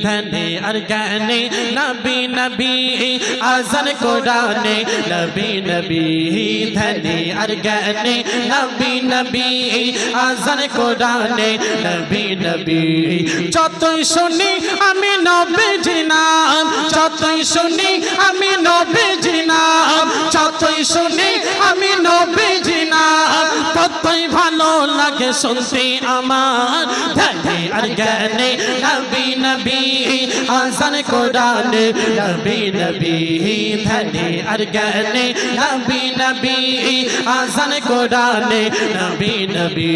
धने और गाने नबी नबी आज़ान कुराने नबी नबी धने और गाने नबी नबी आज़ान कुराने नबी नबी যতই শুনি আমি নবীজির নাম যতই শুনি আমি নবীজির নাম যতই শুনি আমি নবীজির নাম ততই ভালো লাগে শুনতে আমার ধ্যানে আর জ্ঞানে নবী নবী আযান কোরআনে নবী নবী ধ্যানে আর জ্ঞানে নবী নবী আযান কোরআনে নবী নবী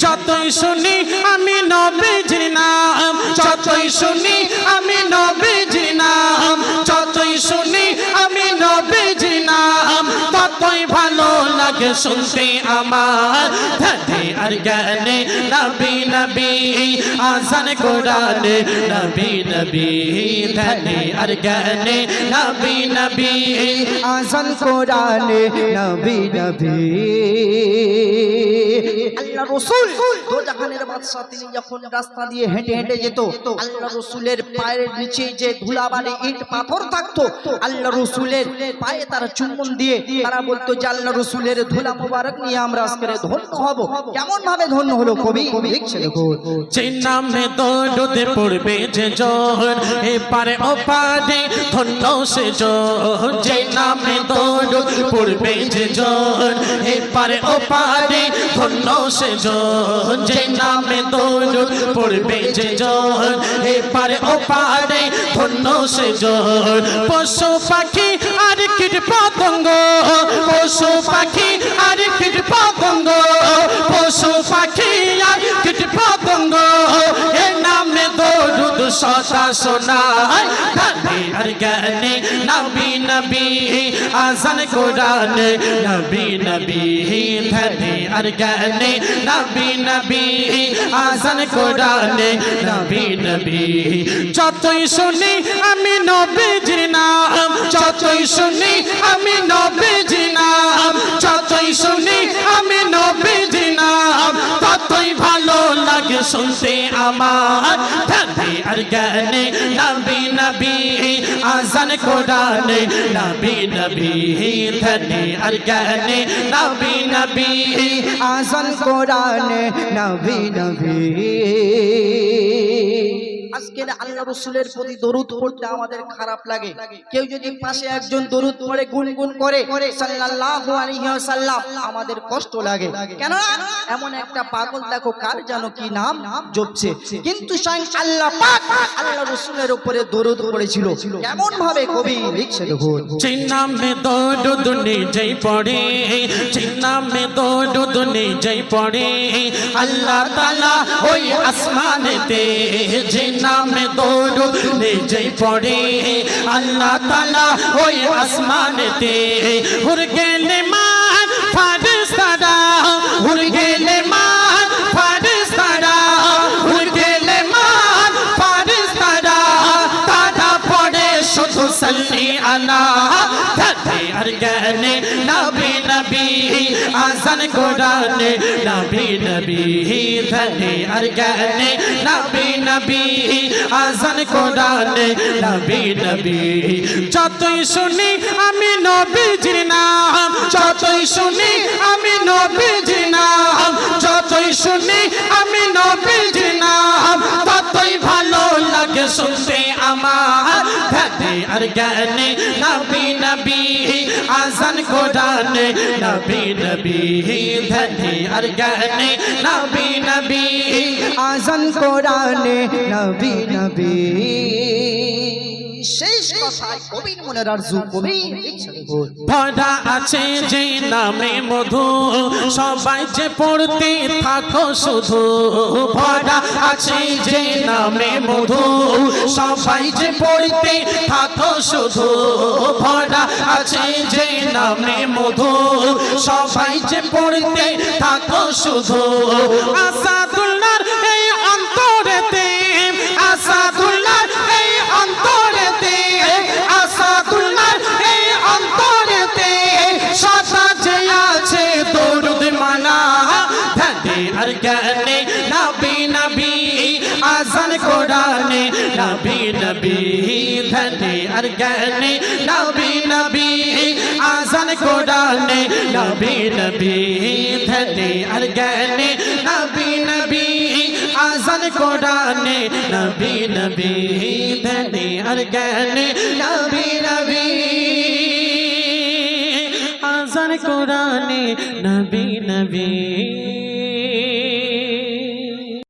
যতই শুনি আমি নবীজির নাম যতই শুনি আমি নবীজির নাম যতই শুনি আমি নবীজির নাম ততই ভালো লাগে শুনতে আমার ধ্যানে আর জ্ঞানে নবী নবী আযান কোরআনে নবী নবী ধ্যানে আর জ্ঞানে নবী নবী আযান কোরআনে নবী নবী আল্লাহ রাসূল দো জাহানের বাদশা তিনি যখন রাস্তা দিয়ে হেঁটে হেঁটে যেত আল্লাহ রাসূলের পায়ের নিচে যে ধুলাবালি ইট পাথর থাকতো আল্লাহ রাসূলের পায়ে তারা চুম্বন দিয়ে তারা বলতো যে আল্লাহ রাসূলের ধুলা মোবারক নিয়ে আমরা আজকে ধন্য হব কেমন ভাবে ধন্য হলো কবি লিখছে দেখো যে নামে দরুদ পড়বে যে জন এপারে ওপারে ধন্য সে জন যে নামে দরুদ পড়বে যে জন এপারে ওপারে ধন্য সে জন যে নামে দরুদ পড়বে যে জন এপারে ওপারে ধন্য সে জন পশু পাখি আর কীট পতঙ্গ পশু পাখি আর কীট পতঙ্গ পশু পাখি আর কীট পতঙ্গ এ নামে দরুদ সদা শোনায় ধ্যানে আর জ্ঞানে নবী নবী আযান কোরআনে নবী নবী ধ্যানে আর জ্ঞানে নবী নবী আযান কোরআনে নবী নবী যতই শুনি আমি নবীজির নাম যতই শুনি আমি নবীজির নাম যতই শুনি আমি নবীজির নাম ততই ভালো লাগে শুনতে আমার ধ্যানে আর জ্ঞানে নবী নবী আযান কোরআনে নবী নবী ধ্যানে আর জ্ঞানে নবী নবী আযান কোরআনে নবী নবী আজকের আল্লাহ রাসূলের প্রতি দরুদ পড়তে আমাদের খারাপ লাগে কেউ যদি পাশে একজন দরুদ পড়ে গুনগুন করে সাল্লাল্লাহু আলাইহি ওয়াসাল্লাম আমাদের কষ্ট লাগে কেন এমন একটা পাগল দেখো কার জানো কি নাম জপছে কিন্তু স্বয়ং আল্লাহ পাক আল্লাহ রাসূলের উপরে দরুদ পড়েছিল কেমন ভাবে কবি লিখছে দেখো চিন্নামে দরুদ নিজেই পড়ে চিন্নামে দরুদ নিজেই পড়ে আল্লাহ তাআলা ওই আসমানেতে নামে দরুদ নিজেই পড়ে আল্লাহ তাআলা ওই আসমানেতে হুর গেলে মান ফারিস্তারা হুর গেলে মান ফারিস্তারা হুর গেলে মান ফারিস্তারা তারা পড়ে শুধু সাল্লি আলা ধ্যানে আর জ্ঞানে নবী নবী আযান কোরআনে নবী নবী ধ্যানে আর জ্ঞানে নবী নবী আযান কোরআনে নবী নবী যতই শুনি আমি নবীজির নাম যতই শুনি আমি নবীজির নাম যতই শুনি আমি নবীজির নাম ততই ভালো লাগে শুনতে আমার ধ্যানে আর জ্ঞানে নবী নবী আযান কোরআনে নবী নবী ধ্যানে আর জ্ঞানে নবী নবী আযান কোরআনে নবী নবী শেষ কথায় কবির মনের আরজু কবি ভরা আছে যে নামে মধু সবাই যে পড়তে থাকো শুধু ভরা আছে যে নামে মধু সবাই যে পড়তে থাকো শুধু ভরা আছে যে নামে মধু সবাই যে পড়তে থাকো শুধু আসাদুল্লাহর এই অন্তরেতে আসাদুল্লাহর এই অন্তরেতে আসাদুল্লাহর এই অন্তরেতে সদা যে আছে দরুদ মানা ধ্যানে আর জ্ঞানে নবী নবী আযান কোরআনে নবী নবী ধ্যানে আর জ্ঞানে নবী নবী আজান কোরআনে নবী নবী ধ্যানে আর জ্ঞানে নবী নবী আজান কোরআনে নবী নবী ধ্যানে আর জ্ঞানে নবী নবী আজান কোরআনে নবী নবী